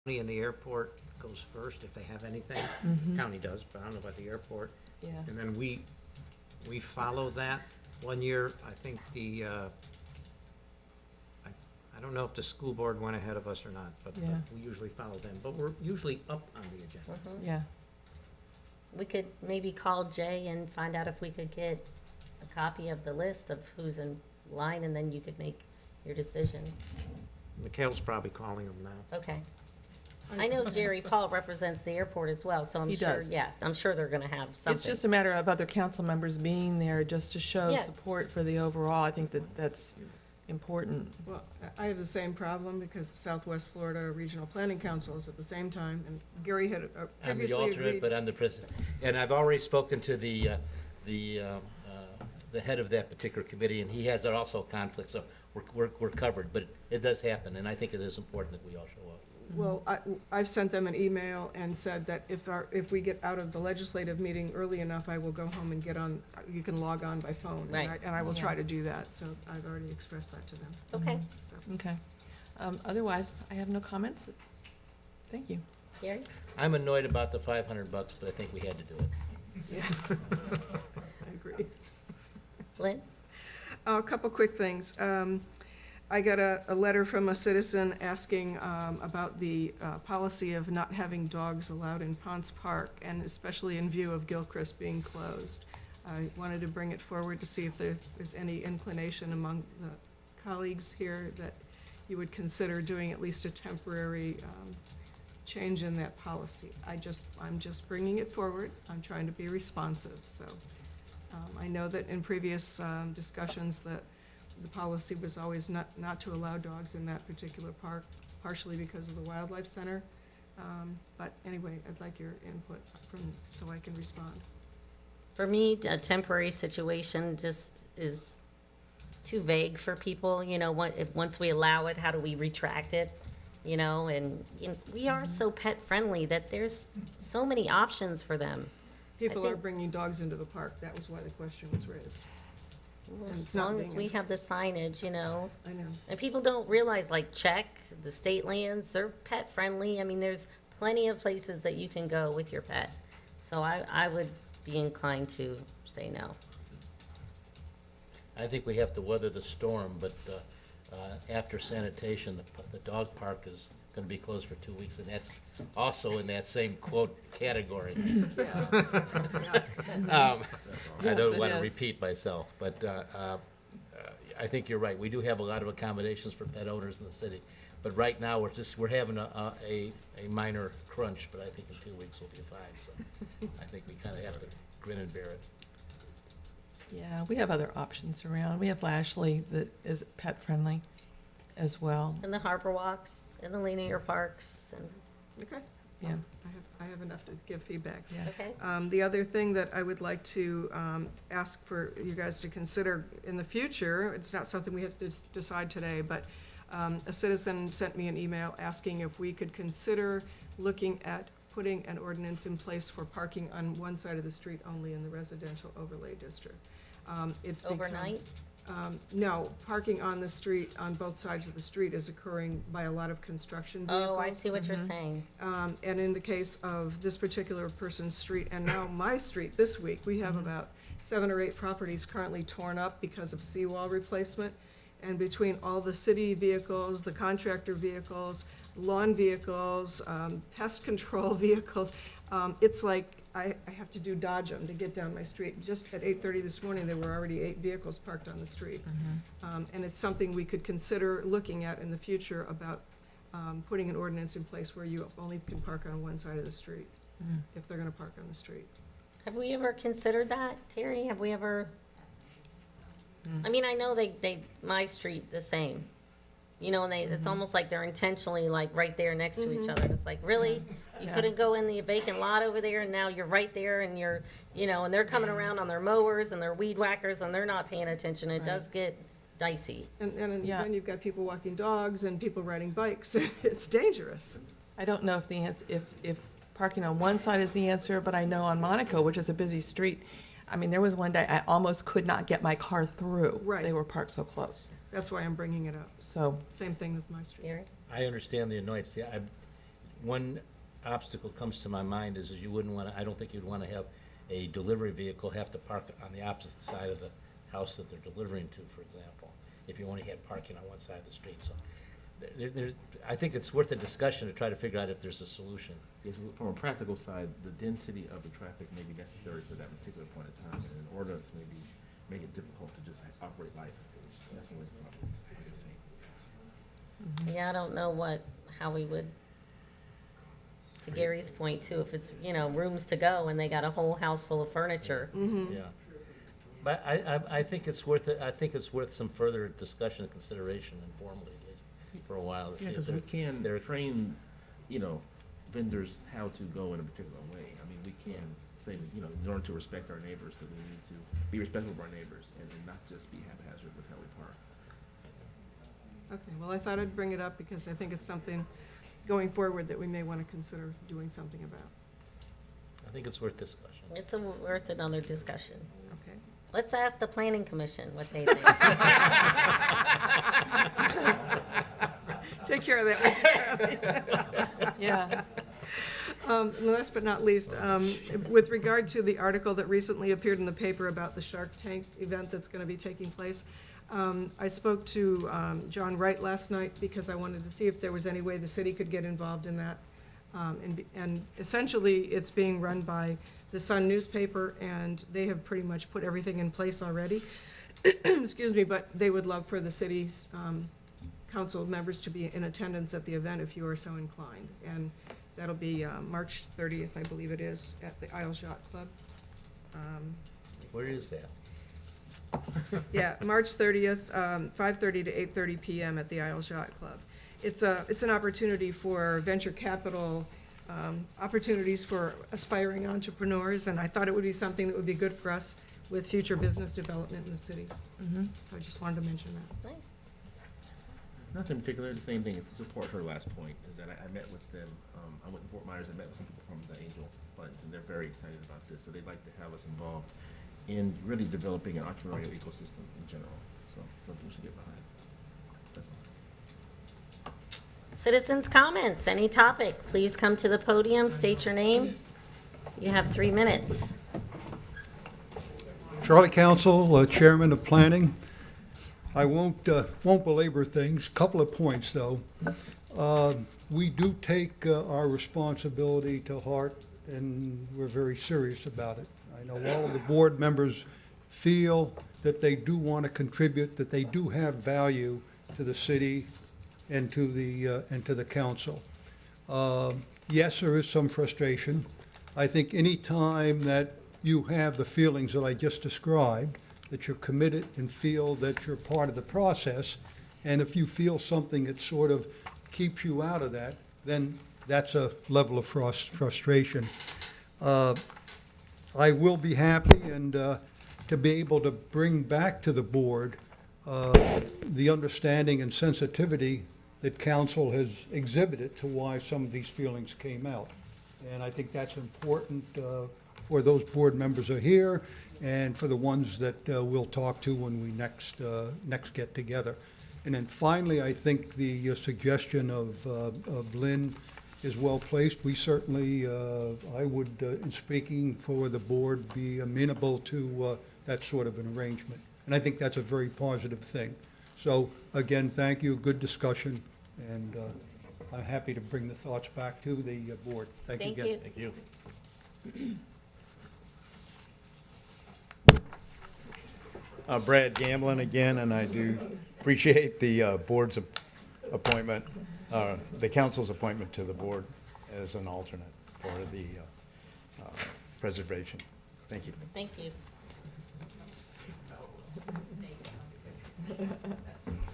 County and the airport goes first if they have anything. County does, but I don't know about the airport. Yeah. And then we follow that. One year, I think I don't know if the school board went ahead of us or not, but Yeah. we usually follow them. But we're usually up on the agenda. Yeah, We could maybe call Jay and find out if we could get a copy of the list of who's in line, and then you could make your decision. Mikhail's probably calling them now. Okay. I know Jerry Paul represents the airport as well, so I'm He sure, does. yeah, I'm sure they're gonna have something. it's just a matter of other council members being there just to show Yeah. support for the overall. I think that that's important. Well, I have the same problem because the Southwest Florida Regional Planning Council is at the same time, and Gary had I'm the previously alternate, agreed. but I'm the president. And I've already spoken to the head of that particular committee, and he has also conflict, so we're covered. But it does happen, and I think it is important that we all show up. Well, I've sent them an email and said that if we get out of the legislative meeting early enough, I will go home and get on, you can log on by phone. and Right. And I will try Yeah. to do that, so I've already expressed that to them. Okay, So, Okay. Otherwise, I have no comments. Thank you. Gary? I'm annoyed about the $500, but I think we had to do it. yeah. I agree. Lynn? A couple quick things. I got a letter from a citizen asking about the policy of not having dogs allowed in Ponce Park, and especially in view of Gilchrist being closed. I wanted to bring it forward to see if there is any inclination among the colleagues here that you would consider doing at least a temporary change in that policy. I'm just bringing it forward. I'm trying to be responsive, so. I know that in previous discussions that the policy was always not to allow dogs in that particular park, partially because of the wildlife center. But anyway, I'd like your input so I can respond. For me, a temporary situation just is too vague for people, once we allow it, how do we retract it? And we are so pet friendly that there's so many options for them. People think- are bringing dogs into the park. That was why the question was raised. And it's As not long as being we enforced. have the signage, I know. and people don't realize, like, check the state lands, they're pet friendly. I mean, there's plenty of places that you can go with your pet. So I would be inclined to say no. I think we have to weather the storm, but after sanitation, the dog park is going to be closed for 2 weeks, and that's also in that same quote category. I Yes, don't it want to is. repeat myself, but I think you're right. We do have a lot of accommodations for pet owners in the city, but right now, we're having a minor crunch, but I think in 2 weeks we'll be fine, so I think we kind of have to grin and bear it. Yeah, we have other options around. We have Lashley that is pet friendly as well. And the harbor walks, and the linear parks, and, Okay. Yeah, I have enough to give feedback. yeah. okay? The other thing that I would like to ask for you guys to consider in the future, it's not something we have to decide today, but a citizen sent me an email asking if we could consider looking at putting an ordinance in place for parking on one side of the street only in the residential overlay district. It's become- Overnight? No, parking on the street, on both sides of the street is occurring by a lot of construction vehicles. Oh, I see what you're saying. And in the case of this particular person's street, and now my street this week, we have about 7 or 8 properties currently torn up because of seawall replacement. And between all the city vehicles, the contractor vehicles, lawn vehicles, pest control vehicles, it's like I have to dodge them to get down my street. Just at 8:30 this morning, there were already 8 vehicles parked on the street. And it's something we could consider looking at in the future about putting an ordinance in place where you only can park on one side of the street, if they're gonna park on the street. Have we ever considered that, Terry? Have we ever? I mean, I know my street the same, and it's almost like they're intentionally like right there next to each other. It's like, really? You Yeah. couldn't go in the vacant lot over there, and now you're right there, and and they're coming around on their mowers and their weed whackers, and they're not paying attention. It does get dicey. And Yeah. then you've got people walking dogs and people riding bikes. It's dangerous. I don't know if the answer, if parking on one side is the answer, but I know on Monaco, which is a busy street, I mean, there was one day I almost could not get my car through. Right. They were parked so close. That's why I'm bringing it up. So, Same thing with my street. Gary? I understand the annoyance. Yeah, one obstacle comes to my mind is you wouldn't wanna, I don't think you'd wanna have a delivery vehicle have to park on the opposite side of the house that they're delivering to, for example, if you only had parking on one side of the street, so. I think it's worth a discussion to try to figure out if there's a solution. Yes, from a practical side, the density of the traffic may be necessary for that particular point in time, and an ordinance may be, make it difficult to just operate life. That's one problem, I can see. Yeah, I don't know how we would, to Gary's point too, if it's, rooms to go and they got a whole house full of furniture. Yeah. But I think it's worth it, I think it's worth some further discussion and consideration informally, at least, for a while, to see Yeah, if because we can they're- train, vendors how to go in a particular way. I mean, we can say, in order to respect our neighbors, that we need to be respectful of our neighbors and not just be haphazard with how we park. Okay, well, I thought I'd bring it up because I think it's something going forward that we may want to consider doing something about. I think it's worth discussion. It's worth another discussion. Okay. Let's ask the planning commission what they think. Take care of that. Yeah. Last but not least, with regard to the article that recently appeared in the paper about the Shark Tank event that's going to be taking place, I spoke to John Wright last night because I wanted to see if there was any way the city could get involved in that. And essentially, it's being run by the Sun newspaper, and they have pretty much put everything in place already. Excuse me, but they would love for the city's council members to be in attendance at the event if you are so inclined. And that'll be March 30th, I believe it is, at the Isles Yacht Club. Where is that? Yeah, March 30th, 5:30 to 8:30 PM at the Isles Yacht Club. It's an opportunity for venture capital, opportunities for aspiring entrepreneurs, and I thought it would be something that would be good for us with future business development in the city. So I just wanted to mention that. Nice. Nothing in particular, the same thing, to support her last point, is that I met with them, I went to Fort Myers, I met with some people from the Angel Funds, and they're very excited about this, so they'd like to have us involved in really developing an entrepreneurial ecosystem in general, so something we should get behind. That's all. Citizens' comments, any topic, please come to the podium, state your name. You have 3 minutes. Charlie Council, Chairman of Planning. I won't belabor things. Couple of points, though. We do take our responsibility to heart, and we're very serious about it. I know all of the board members feel that they do want to contribute, that they do have value to the city and to the council. Yes, there is some frustration. I think any time that you have the feelings that I just described, that you're committed and feel that you're part of the process, and if you feel something that sort of keeps you out of that, then that's a level of frustration. I will be happy and to be able to bring back to the board the understanding and sensitivity that council has exhibited to why some of these feelings came out. And I think that's important for those board members are here and for the ones that we'll talk to when we next get together. And then finally, I think the suggestion of Lynn is well placed. We certainly, I would, in speaking for the board, be amenable to that sort of an arrangement. And I think that's a very positive thing. So again, thank you, good discussion, and I'm happy to bring the thoughts back to the board. Thank you again. Thank you. Thank you. Brad Gamblin again, and I do appreciate the board's appointment, the council's appointment to the board as an alternate for the preservation. Thank you. Thank you.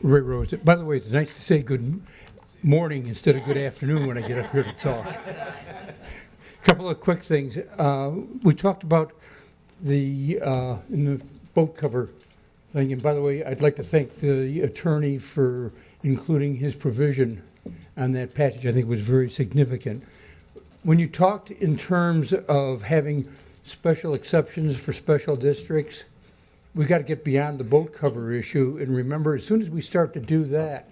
Ray Rose. By the way, it's nice to say good morning instead of good afternoon when I get up here to talk. Couple of quick things. We talked about the in the boat cover thing, and by the way, I'd like to thank the attorney for including his provision on that passage. I think it was very significant. When you talked in terms of having special exceptions for special districts, we got to get beyond the boat cover issue and remember, as soon as we start to do that,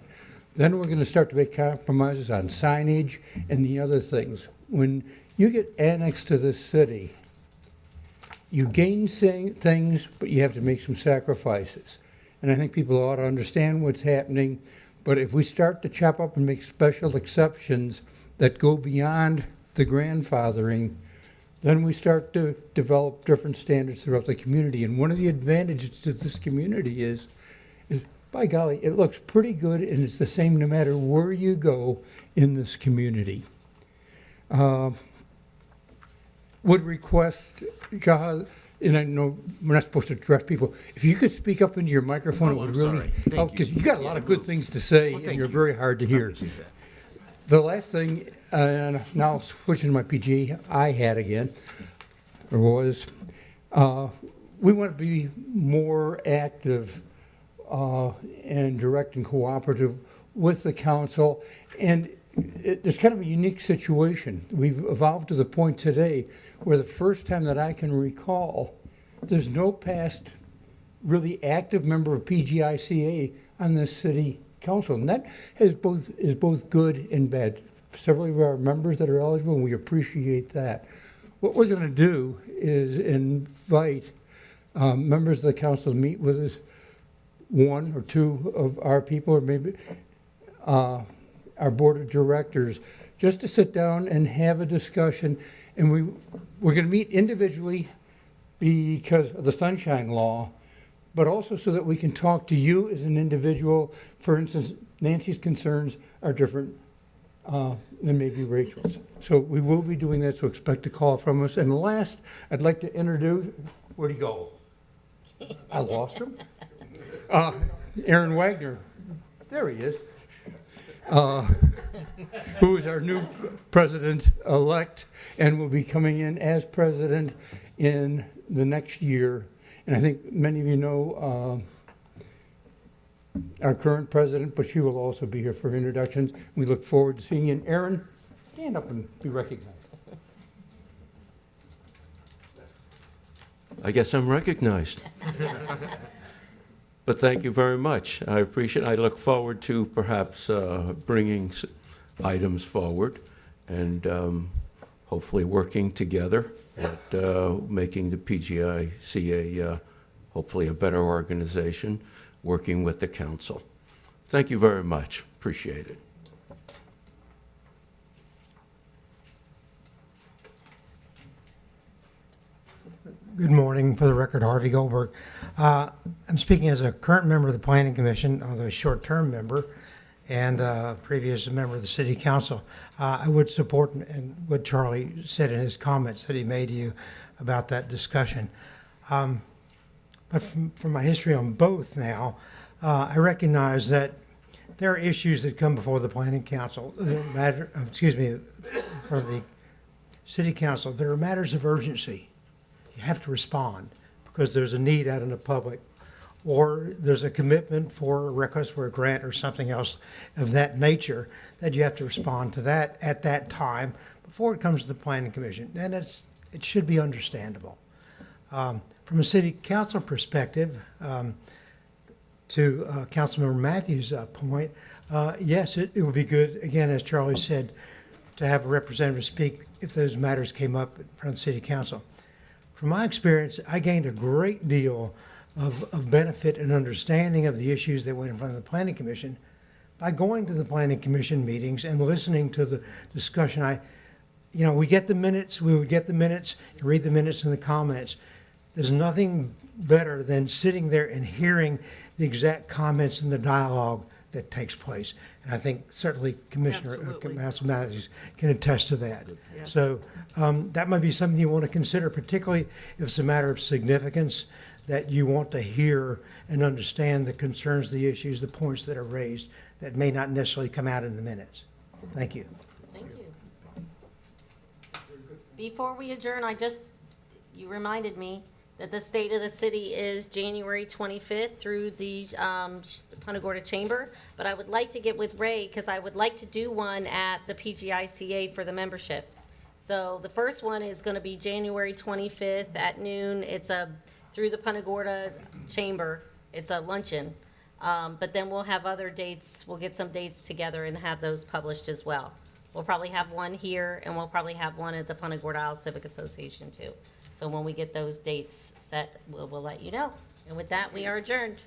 Then we're gonna start to make compromises on signage and the other things. When you get annexed to this city, you gain things, but you have to make some sacrifices. And I think people ought to understand what's happening. But if we start to chop up and make special exceptions that go beyond the grandfathering, then we start to develop different standards throughout the community. And one of the advantages to this community is by golly, it looks pretty good, and it's the same no matter where you go in this community. Would request, Jaha, and I know we're not supposed to direct people, if you could speak up into your microphone, it would I'm really sorry. Thank help, you. because you got a lot of good things to say, Well, and thank you're you. very hard to hear. Appreciate that. The last thing, and now switching to my PGI hat again, or was, we want to be more active and direct and cooperative with the council. And it's kind of a unique situation. We've evolved to the point today where the first time that I can recall, there's no past really active member of PGICA on this city council. And that is both good and bad. Several of our members that are eligible, and we appreciate that. What we're going to do is invite members of the council to meet with us, one or two of our people, or maybe our board of directors, just to sit down and have a discussion. And we're going to meet individually because of the Sunshine Law, but also so that we can talk to you as an individual. For instance, Nancy's concerns are different than maybe Rachel's. So we will be doing that, so expect a call from us. And last, I'd like to introduce, where'd he go? I lost him. Aaron Wagner, there he is, who is our new president-elect and will be coming in as president in the next year. And I think many of you know our current president, but she will also be here for introductions. We look forward to seeing you. And Aaron, stand up and be recognized. I guess I'm recognized. But thank you very much. I appreciate it. I look forward to perhaps bringing items forward and hopefully working together at making the PGICA hopefully a better organization, working with the council. Thank you very much. Appreciate it. Good morning. For the record, Harvey Goldberg. I'm speaking as a current member of the Planning Commission, although a short-term member, and previous member of the City Council. I would support and what Charlie said in his comments that he made to you about that discussion. But from my history on both now, I recognize that there are issues that come before the Planning Council, for the City Council. There are matters of urgency. You have to respond because there's a need out in the public, or there's a commitment for a request for a grant or something else of that nature that you have to respond to that at that time before it comes to the Planning Commission. And it should be understandable. From a City Council perspective, to Councilmember Matthews' point, yes, it would be good, again, as Charlie said, to have a representative speak if those matters came up in front of the City Council. From my experience, I gained a great deal of benefit and understanding of the issues that went in front of the Planning Commission by going to the Planning Commission meetings and listening to the discussion. We get the minutes, we would get the minutes, read the minutes and the comments. There's nothing better than sitting there and hearing the exact comments and the dialogue that takes place. And I think certainly Commissioner Matthews can attest to that. Yes. So that might be something you want to consider, particularly if it's a matter of significance that you want to hear and understand the concerns, the issues, the points that are raised that may not necessarily come out in the minutes. Thank you. Thank you. Before we adjourn, you reminded me that the State of the City is January 25th through the Punta Gorda Chamber, but I would like to get with Ray because I would like to do one at the PGICA for the membership. So the first one is going to be January 25th at noon. It's through the Punta Gorda Chamber. It's a luncheon. But then we'll have other dates, we'll get some dates together and have those published as well. We'll probably have one here, and we'll probably have one at the Punta Gorda Isle Civic Association too. So when we get those dates set, we'll let you know. And with that, we are adjourned.